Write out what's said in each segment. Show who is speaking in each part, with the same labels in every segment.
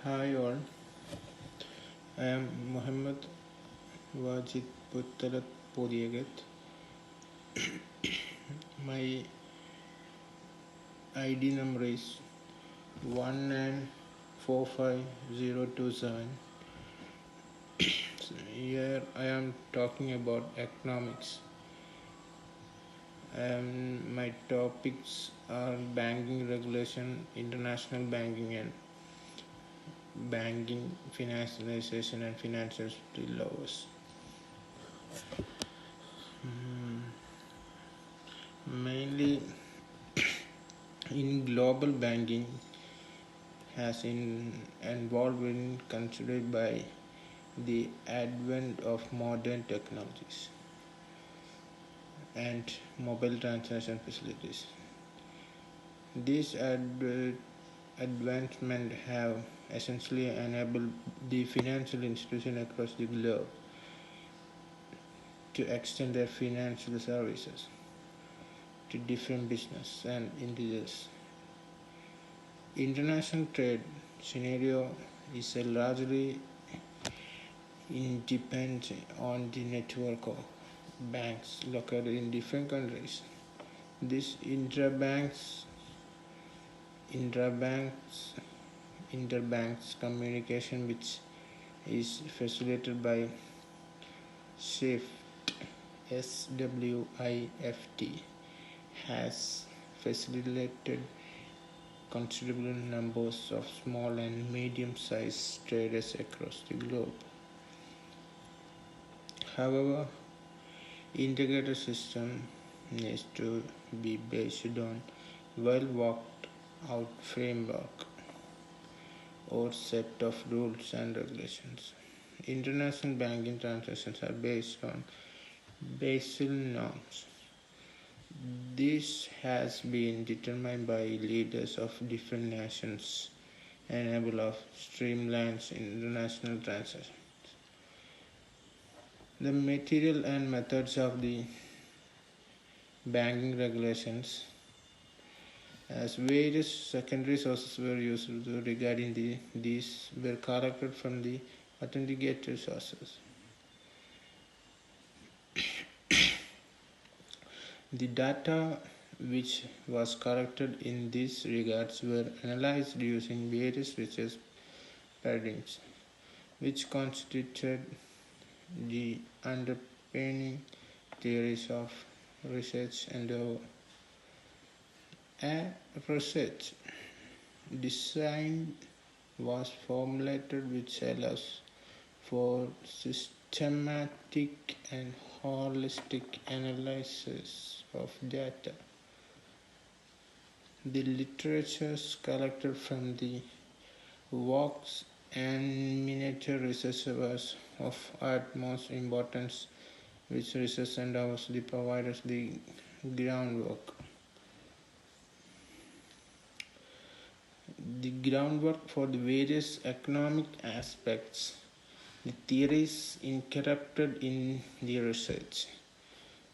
Speaker 1: Hi all, I am Muhammad Wajid Puttalat Podiyagat. My ID number is 1945027. Here I am talking about economics. My topics are banking regulation, international banking, and banking financialization and financial spillovers. Mainly in global banking has involved been considered by the advent of modern technologies and mobile transaction facilities. These advancements have essentially enabled the financial institutions across the globe to extend their financial services to different business and individuals. International trade scenario is a largely independent on the network of banks located in different countries. This interbanks communication, which is facilitated by SWIFT, SWIFT, has facilitated considerable numbers of small and medium-sized traders across the globe. However, integrated system needs to be based on well worked out framework or set of rules and regulations. International banking transactions are based on Basel norms. This has been determined by leaders of different nations and enable of streamlines international transactions. The material and methods of the banking regulations, as various secondary sources were used regarding these were collected from the authenticated sources. The data which was collected in these regards were analyzed using various research paradigms, which constituted the underpinning theories of research and a research design was formulated which allows for systematic and holistic analysis of data. The literatures collected from the works and miniature research was of utmost importance, which research endeavors provide us the groundwork. The groundwork for the various economic aspects, the theories incorporated in the research.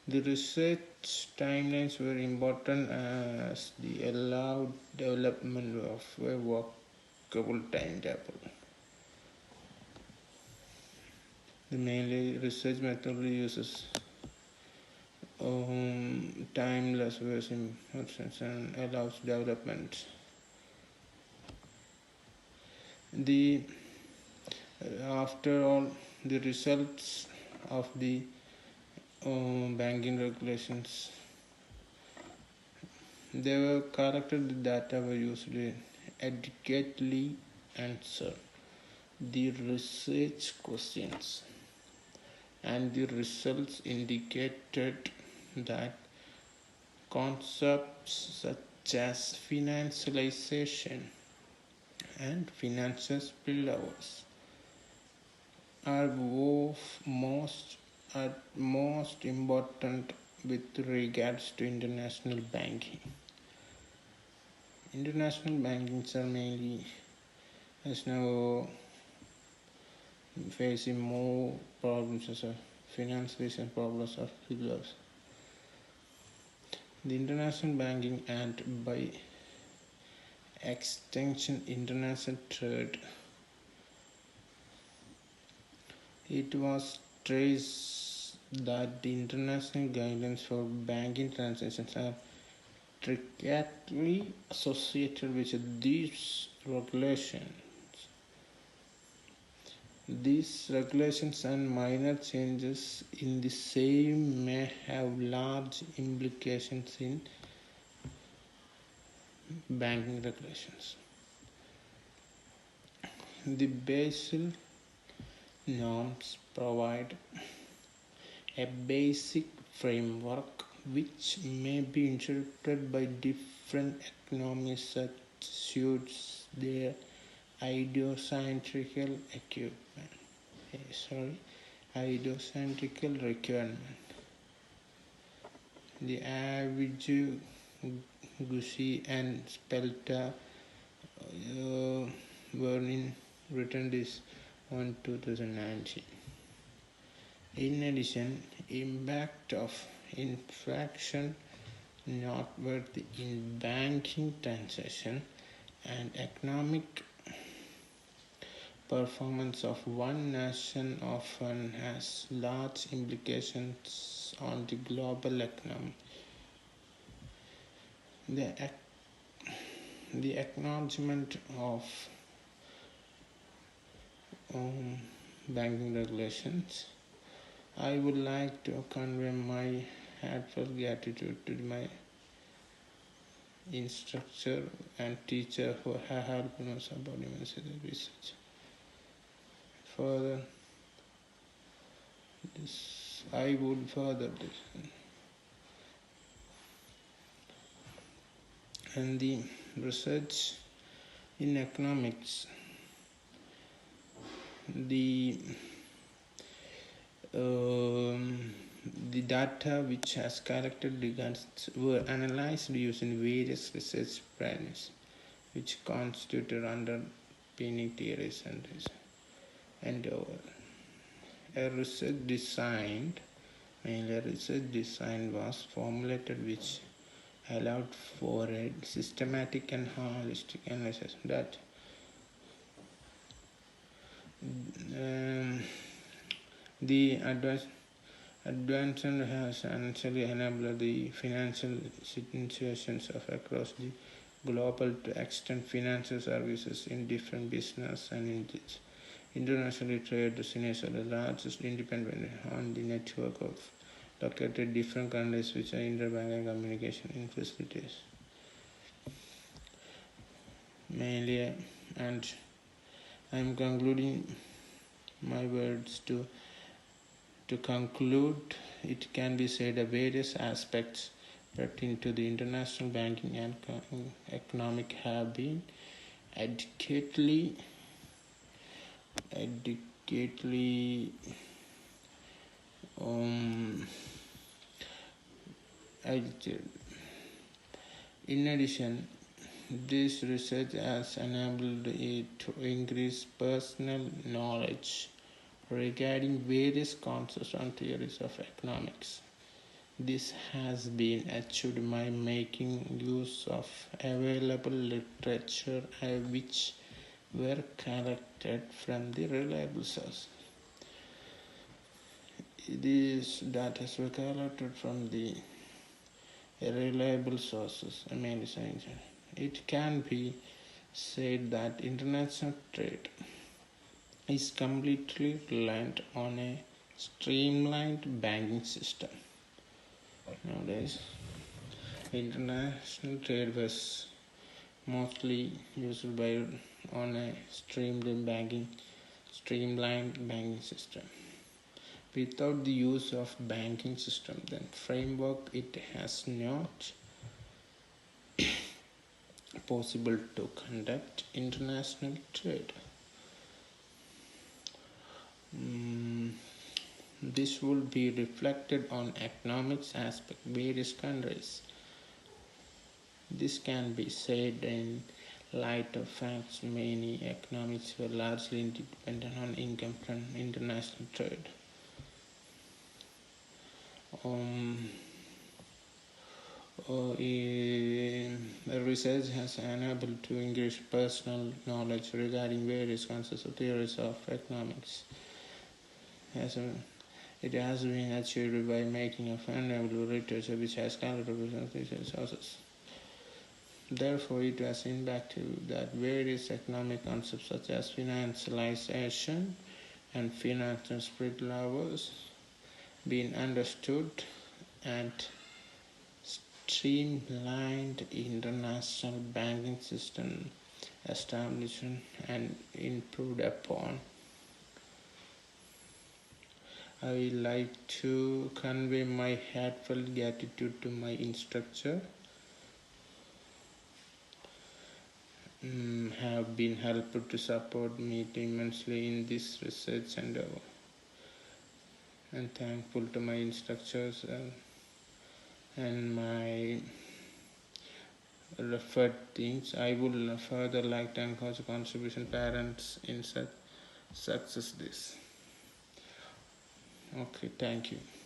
Speaker 1: The research timelines were important as they allowed development of a workable timetable. The mainly research method uses timeless version and allows development. After all, the results of the banking regulations, they were collected, the data were used to adequately answer the research questions, and the results indicated that concepts such as financialization and financial spillovers are most important with regards to international banking. International bankings are mainly as now facing more problems as a financialization problems of spillovers. The international banking and by extension international trade It was traced that the international guidelines for banking transactions are intricately associated with these regulations. These regulations and minor changes in the same may have large implications in banking regulations. The Basel norms provide a basic framework which may be interpreted by different economies that suits their idiosyncratic requirement. The average Gussie and Spelter were written this on 2019. In addition, impact of inflation noteworthy in banking transaction and economic performance of one nation often has large implications on the global economy. The acknowledgement of banking regulations, I would like to convey my heartfelt gratitude to my instructor and teacher who have helped us about university research. Further, I would further this. And the research in economics, the data which has collected were analyzed using various research parameters which constituted underpinning theories and a research design was formulated which allowed for a systematic and holistic analysis that the advancement has essentially enabled the financial institutions of across the global to extend financial services in different business and in internationally trade destinations, the largest independent on the network of located different countries which are interbank and communication facilities. Mainly, and I am concluding my words to conclude. It can be said that various aspects pertaining to the international banking and economic have been adequately edited. In addition, this research has enabled it to increase personal knowledge regarding various concepts and theories of economics. This has been achieved by making use of available literature which were collected from the reliable sources. These data were collected from the reliable sources, It can be said that international trade is completely reliant on a streamlined banking system. Nowadays, international trade was mostly used on a streamlined banking system. Without the use of banking system, then framework, it has not possible to conduct international trade. This will be reflected on economics aspect various countries. This can be said in light of facts many economies were largely dependent on income from international trade. Research has enabled to increase personal knowledge regarding various concepts of theories of economics. As a, it has been achieved by making a fundamental literature which has calculated resources. Therefore, it was impacted that various economic concepts such as financialization and financial spirit levels being understood and streamlined international banking system established and improved upon. I would like to convey my heartfelt gratitude to my instructor have been helpful to support me immensely in this research endeavor, and thankful to my instructors and my referred things. I would further like to encourage contribution parents in such success this. Okay, thank you.